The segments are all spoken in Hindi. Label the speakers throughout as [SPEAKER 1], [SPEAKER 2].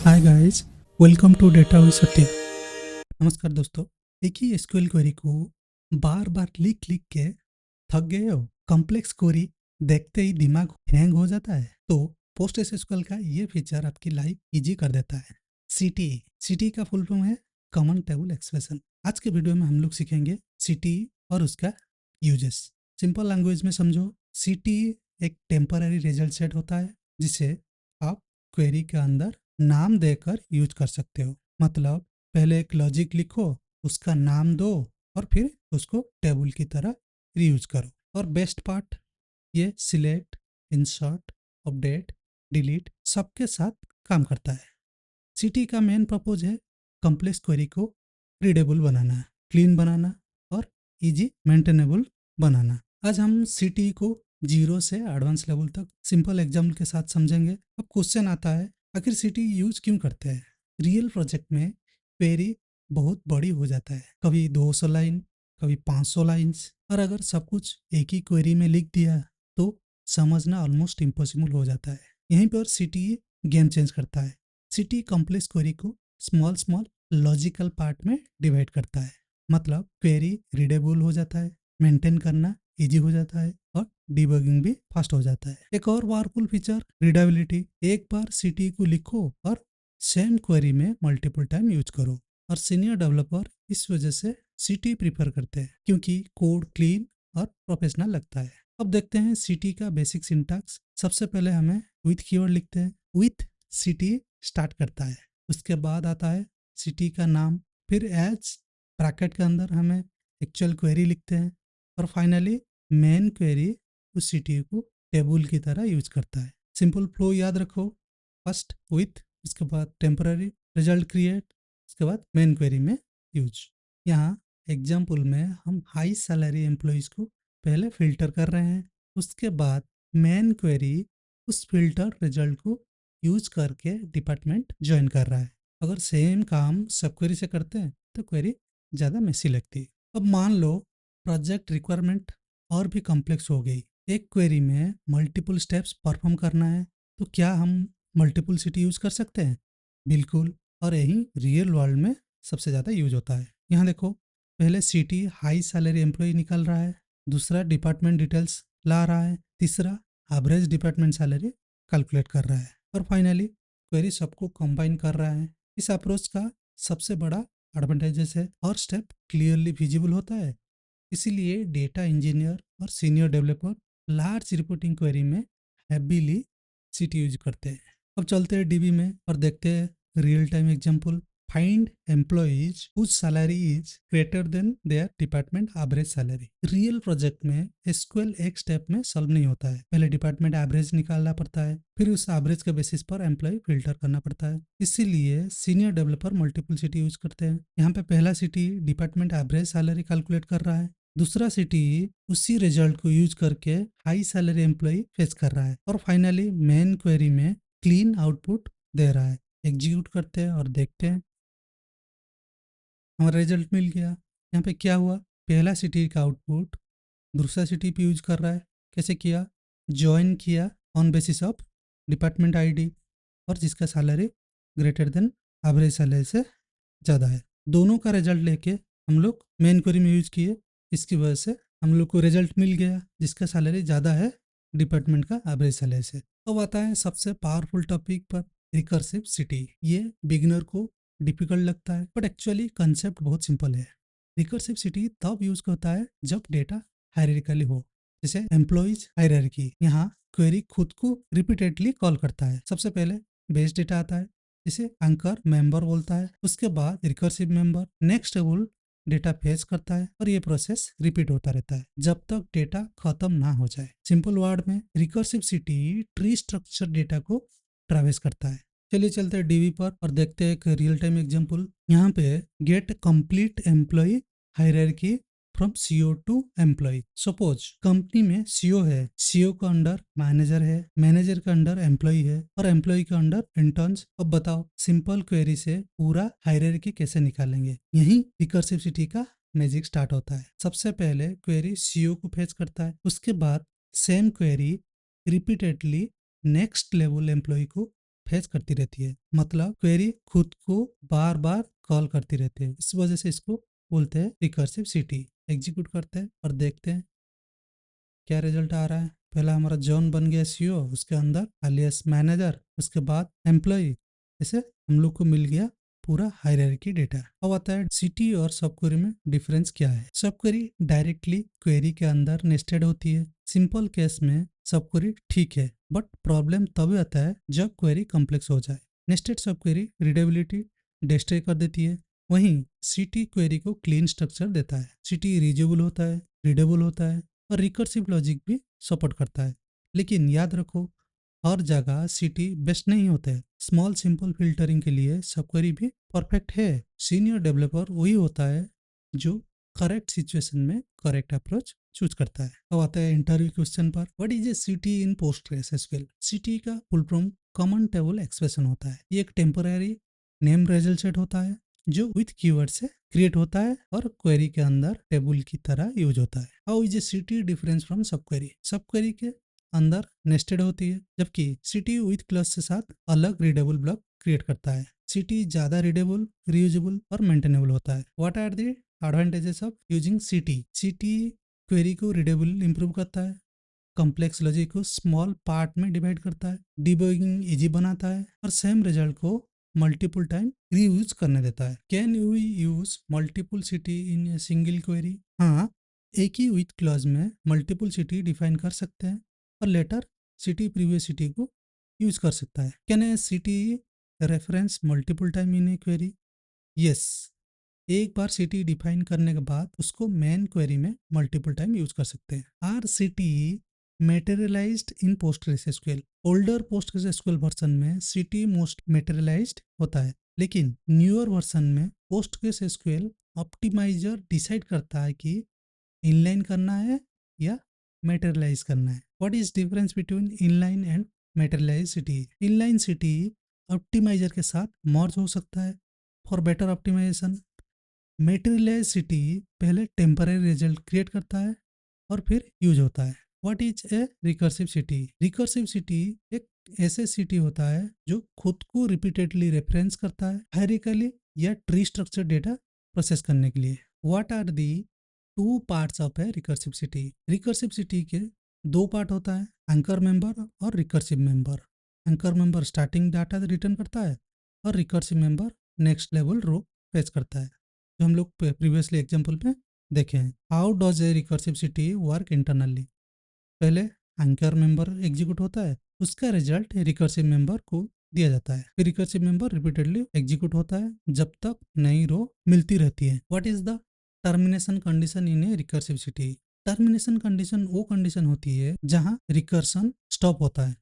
[SPEAKER 1] Hi guys, welcome to data with Satya. नमस्कार दोस्तों। एक ही एसक्यूएल क्वेरी को बार बार लिख लिख के थक गए हो? कॉम्प्लेक्स क्वेरी देखते ही दिमाग हैंग हो जाता है? तो पोस्ट एसक्यूएल का ये फीचर आपकी लाइफ इजी कर देता है। सीटीई सीटीई का फुल फॉर्म है कॉमन टेबल एक्सप्रेशन। आज के वीडियो में हम लोग सीखेंगे सीटीई और उसका यूजेस। सिंपल लैंग्वेज में समझो, सीटीई एक टेम्पररी रिजल्ट सेट होता है जिसे आप क्वेरी के अंदर नाम देकर यूज कर सकते हो। मतलब पहले एक लॉजिक लिखो, उसका नाम दो और फिर उसको टेबल की तरह रीयूज करो। और बेस्ट पार्ट, ये सिलेक्ट, इंसर्ट, अपडेट, डिलीट सबके साथ काम करता है। सीटी का मेन पर्पज है कॉम्प्लेक्स क्वेरी को रीडेबल बनाना, क्लीन बनाना और इजी मेंटेनेबल बनाना। आज हम सीटी को जीरो से एडवांस लेवल तक सिंपल एग्जाम्पल के साथ समझेंगे। अब क्वेश्चन आता है, आखिर सीटी यूज क्यों करते हैं? रियल प्रोजेक्ट में क्वेरी बहुत बड़ी हो जाता है, कभी 200 लाइन, कभी 500 लाइन्स, और अगर सब कुछ एक ही क्वेरी में लिख दिया तो समझना ऑलमोस्ट इम्पॉसिबल हो जाता है। यहीं पर सीटी गेम चेंज करता है। सिटी कॉम्प्लेक्स क्वेरी को स्मॉल स्मॉल लॉजिकल पार्ट में डिवाइड करता है। मतलब क्वेरी रीडेबल हो जाता है, मेंटेन करना इजी हो जाता है और डिबगिंग भी फास्ट हो जाता है। एक और पावरफुल फीचर, रीडेबिलिटी। एक बार सिटी को लिखो और सेम क्वेरी में मल्टीपल टाइम यूज करो। और सीनियर डेवलपर इस वजह से सिटी प्रीफर करते हैं क्योंकि कोड क्लीन और प्रोफेशनल लगता है। अब देखते हैं सिटी का बेसिक सिंटैक्स। सबसे पहले हमें विथ कीवर्ड लिखते हैं। विथ सिटी स्टार्ट करता है, उसके बाद आता है सिटी का नाम, फिर एज ब्रैकेट के अंदर हमें एक्चुअल क्वेरी लिखते हैं और फाइनली मेन क्वेरी उस सिटी को टेबल की तरह यूज करता है। सिंपल फ्लो याद रखो, फर्स्ट विथ, उसके बाद टेम्पररी रिजल्ट क्रिएट, उसके बाद मेन क्वेरी में यूज। यहाँ एग्जाम्पल में हम हाई सैलरी एम्प्लॉयज़ को पहले फिल्टर कर रहे हैं, उसके बाद मेन क्वेरी उस फिल्टर रिजल्ट को यूज करके डिपार्टमेंट ज्वाइन कर रहा है। अगर सेम काम सब क्वेरी से करते हैं तो क्वेरी ज़्यादा मेसी लगती है। अब मान लो प्रोजेक्ट रिक्वायरमेंट और भी कॉम्प्लेक्स हो गई, एक क्वेरी में मल्टीपल स्टेप्स परफॉर्म करना है, तो क्या हम मल्टीपल सिटी यूज कर सकते हैं? बिल्कुल। और यही रियल वर्ल्ड में सबसे ज़्यादा यूज होता है। यहाँ देखो, पहले सिटी हाई सैलरी एम्प्लॉय निकाल रहा है, दूसरा डिपार्टमेंट डिटेल्स ला रहा है, तीसरा एवरेज डिपार्टमेंट सैलरी कैलकुलेट कर रहा है और फाइनली क्वेरी सबको कंबाइन कर रहा है। इस अप्रोच का सबसे बड़ा एडवांटेजेस है और स्टेप क्लियरली विजिबल होता है। इसीलिए डेटा इंजीनियर और senior developer large reporting query में हैवीली सीटी यूज करते हैं। अब चलते हैं डीबी में और देखते हैं real time example. Find employees whose salary is greater than their department average salary. Real project में एसक्यूएल एक स्टेप में सॉल्व नहीं होता है। पहले डिपार्टमेंट एवरेज निकालना पड़ता है, फिर उस एवरेज के बेसिस पर एम्प्लॉय फिल्टर करना पड़ता है। इसीलिए senior developer multiple city use करते हैं। यहाँ पे पहला city department average salary calculate कर रहा है, दूसरा सिटी उसी रिजल्ट को यूज करके हाई सैलरी एम्प्लॉय फेच कर रहा है और फाइनली मेन क्वेरी में क्लीन आउटपुट दे रहा है। एग्जीक्यूट करते हैं और देखते हैं, हमारा रिजल्ट मिल गया। यहाँ पे क्या हुआ, पहला सिटी का आउटपुट दूसरा सिटी पे यूज कर रहा है। कैसे किया? ज्वाइन किया on basis of department ID और जिसका salary greater than average salary से ज़्यादा है। दोनों का रिजल्ट लेके हम लोग मेन क्वेरी में यूज किए, इसकी वजह से हम लोग को रिजल्ट मिल गया जिसका सैलरी ज़्यादा है डिपार्टमेंट का एवरेज सैलरी से। अब आता है सबसे पावरफुल टॉपिक पर, रिकर्सिव सिटी। ये बिगिनर को डिफिकल्ट लगता है बट एक्चुअली कंसेप्ट बहुत सिंपल है। रिकर्सिव सिटी तब यूज होता है जब डेटा हायरार्किकली हो, जैसे एम्प्लॉइज हायरार्की। यहाँ क्वेरी खुद को रिपीटेडली कॉल करता है। सबसे पहले बेस डेटा आता है जिसे एंकर मेंबर बोलता है, उसके बाद recursive member next table data fetch करता है और ये प्रोसेस रिपीट होता रहता है जब तक डेटा खत्म ना हो जाए। सिंपल वर्ड में recursive city tree structure data को ट्रैवर्स करता है। चलिए चलते हैं डीबी पर और देखते हैं एक रियल टाइम एग्जांपल। यहाँ पे get complete employee hierarchy from CEO to employee. Suppose company में सीईओ है, सीईओ के अंडर मैनेजर है, मैनेजर के अंडर एम्प्लॉय है और एम्प्लॉय के अंडर इंटर्न्स। अब बताओ सिंपल क्वेरी से पूरा हायरार्की कैसे निकालेंगे? यही रिकर्सिव सिटी का मैजिक स्टार्ट होता है। सबसे पहले क्वेरी सीईओ को फेच करता है, उसके बाद same query repeatedly next level employee को फेच करती रहती है, मतलब क्वेरी खुद को बार बार कॉल करती रहती है। इस वजह से इसको बोलते हैं रिकर्सिव सिटी। एग्जीक्यूट करते हैं और देखते हैं क्या रिजल्ट आ रहा है। पहला हमारा जॉन बन गया सीईओ, उसके अंदर alias मैनेजर, उसके बाद एम्प्लॉय। ऐसे हम लोग को मिल गया पूरा हायरार्की डेटा। अब आता है सिटी और सब क्वेरी में डिफरेंस क्या है। सब क्वेरी डायरेक्टली क्वेरी के अंदर नेस्टेड होती है। सिंपल केस में सब क्वेरी ठीक है, बट प्रॉब्लम तब आता है जब क्वेरी कॉम्प्लेक्स हो जाए। नेस्टेड सब क्वेरी रीडेबिलिटी डिस्ट्रॉय कर देती है। वहीं सिटी क्वेरी को क्लीन स्ट्रक्चर देता है। सिटी रीजनेबल होता है, रीडेबल होता है और रिकर्सिव लॉजिक भी सपोर्ट करता है। लेकिन याद रखो, हर जगह सिटी बेस्ट नहीं होता है। स्मॉल सिंपल फिल्टरिंग के लिए सब क्वेरी भी परफेक्ट है। सीनियर डेवलपर वही होता है जो करेक्ट सिचुएशन में करेक्ट अप्रोच चूज करता है। अब आता है इंटरव्यू क्वेश्चन पर। What is a CTE in PostgreSQL? CTE का full form common table expression होता है। ये एक टेम्पररी नेम रिजल्ट सेट होता है जो विथ कीवर्ड से क्रिएट होता है और क्वेरी के अंदर टेबल की तरह यूज होता है। How is a city difference from सब क्वेरी? सब क्वेरी के अंदर नेस्टेड होती है, जबकि सिटी विथ क्लास के साथ अलग रीडेबल ब्लॉक क्रिएट करता है। सिटी ज्यादा रीडेबल, रीयूजेबल और मेंटेनेबल होता है। What are the advantages of using CTE? CTE query को रीडेबल इंप्रूव करता है, कॉम्प्लेक्स लॉजिक को स्मॉल पार्ट में डिवाइड करता है, डिबगिंग इजी बनाता है और सेम रिजल्ट को मल्टीपल टाइम रीयूज करने देता है। Can you use multiple CTE in a single query? हाँ, एक ही विथ क्लॉज में मल्टीपल सिटी डिफाइन कर सकते हैं और लेटर सिटी प्रीवियस सिटी को यूज कर सकता है। Can a CTE reference multiple time in a query? Yes, एक बार सिटी डिफाइन करने के बाद उसको मेन क्वेरी में मल्टीपल टाइम यूज कर सकते हैं। Are CTE materialized in PostgreSQL? Older PostgreSQL version में सिटी मोस्ट मेटेरियलाइज्ड होता है, लेकिन न्यूअर वर्जन में पोस्टग्रेसक्यूएल ऑप्टिमाइजर डिसाइड करता है कि इनलाइन करना है या मेटेरियलाइज करना है। What is difference between inline and materialize CTE? Inline CTE optimizer के साथ मर्ज हो सकता है for better optimization. Materialize CTE पहले टेम्पररी रिजल्ट क्रिएट करता है और फिर यूज होता है। What is a recursive CTE? Recursive CTE एक ऐसे सिटी होता है जो खुद को रिपीटेडली रेफरेंस करता है हायरार्किकली या ट्री स्ट्रक्चर डेटा प्रोसेस करने के लिए। What are the two parts of a recursive CTE? Recursive CTE के दो पार्ट होता है, एंकर मेंबर और recursive member. Anchor member starting data return करता है और recursive member next level row fetch करता है, जो हम लोग प्रीवियसली एग्जाम्पल पे देखे हैं। How does a recursive city work internally? पहले एंकर मेंबर एग्जीक्यूट होता है, उसका रिजल्ट रिकर्सिव मेंबर को दिया जाता है। फिर रिकर्सिव मेंबर रिपीटेडली एग्जीक्यूट होता है जब तक नई रो मिलती रहती है। What is the termination condition in a recursive CTE? Termination condition वो कंडीशन होती है जहां रिकर्सन स्टॉप होता है।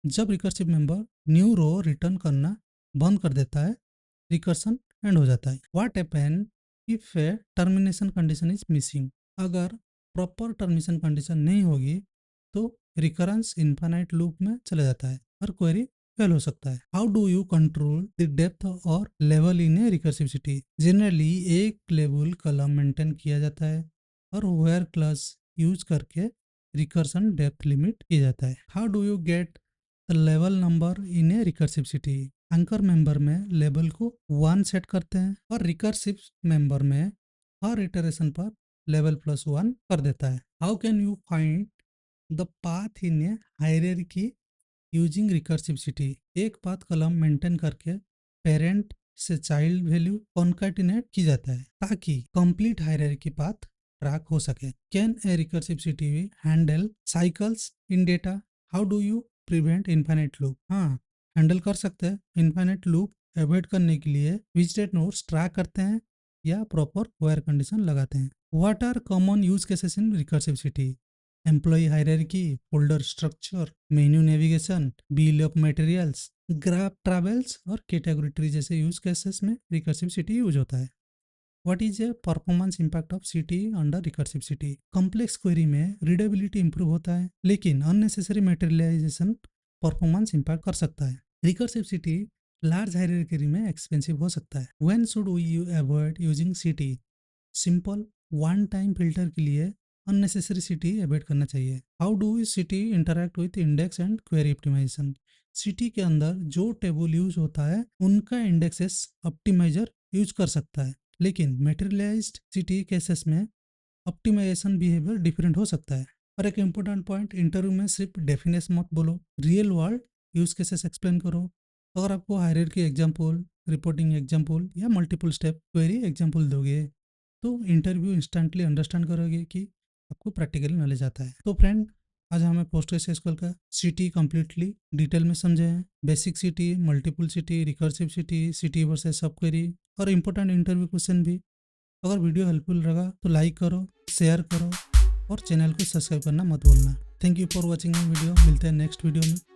[SPEAKER 1] जब recursive member new row return करना बंद कर देता है, रिकर्सन एंड हो जाता है। What happen if A termination condition is missing? अगर प्रॉपर टर्मिनेशन कंडीशन नहीं होगी तो रिकरेंस इन्फाइनाइट लूप में चला जाता है और क्वेरी फेल हो सकता है। How do you control the depth और level in a recursive CTE? Generally एक लेवल कॉलम मेंटेन किया जाता है और वेयर क्लास यूज करके रिकर्सन डेप्थ लिमिट किया जाता है। How do you get the level number in a recursive CTE? Anchor member में लेवल को 1 सेट करते हैं और रिकर्सिव मेंबर में हर इटरेशन पर लेवल +1 कर देता है। How can you find the path in A hierarchy using recursive CTE? एक पाथ कॉलम मेंटेन करके पेरेंट से चाइल्ड वैल्यू कॉन्कैटिनेट की जाता है ताकि कंप्लीट हायरार्की पाथ ट्रैक हो सके। Can a recursive city handle cycles in data? How do you prevent infinite loop? हाँ, हैंडल कर सकते हैं। इनफाइनाइट लूप अवॉइड करने के लिए विजिटेड नोड्स ट्रैक करते हैं या प्रॉपर वेयर कंडीशन लगाते हैं। What are common use cases in recursive CTE? Employee hierarchy, folder structure, menu navigation, bill of materials, graph travels और कैटेगरी ट्री जैसे यूज केसेस में रिकर्सिव सिटी यूज होता है। What is a performance impact of CTE under recursive CTE? Complex query में रीडेबिलिटी इंप्रूव होता है, लेकिन अननेसेसरी मटेरियलाइजेशन परफॉर्मेंस इम्पैक्ट कर सकता है। रिकर्सिव सिटी लार्ज हायरार्की में एक्सपेंसिव हो सकता है। When should we avoid using CTE? Simple one time filter के लिए अननेसेसरी सिटी अवॉइड करना चाहिए। How do CTE interact with index and query optimization? CTE के अंदर जो टेबल यूज होता है उनका इंडेक्सेस ऑप्टिमाइजर यूज कर सकता है, लेकिन मेटेरियलाइज्ड सिटी केसेस में ऑप्टिमाइजेशन बिहेवियर डिफरेंट हो सकता है। और एक इम्पोर्टेंट पॉइंट, इंटरव्यू में सिर्फ डेफिनेशन मत बोलो, real world use cases explain करो। अगर आपको हायरार्की एग्जाम्पल, रिपोर्टिंग एग्जाम्पल या मल्टीपल स्टेप क्वेरी एग्जाम्पल दोगे तो इंटरव्यू इंस्टेंटली अंडरस्टैंड करोगे कि आपको प्रैक्टिकल नॉलेज आता है। तो फ्रेंड, आज हमें पोस्टग्रेसक्यूएल का सिटी कंप्लीटली डिटेल में समझे हैं। Basic city, multiple city, recursive city, city versus सब क्वेरी और इंपॉर्टेंट इंटरव्यू क्वेश्चन भी। अगर वीडियो हेल्पफुल लगा तो लाइक करो, शेयर करो और चैनल को सब्सक्राइब करना मत भूलना। Thank you for watching my video. मिलते हैं नेक्स्ट वीडियो में।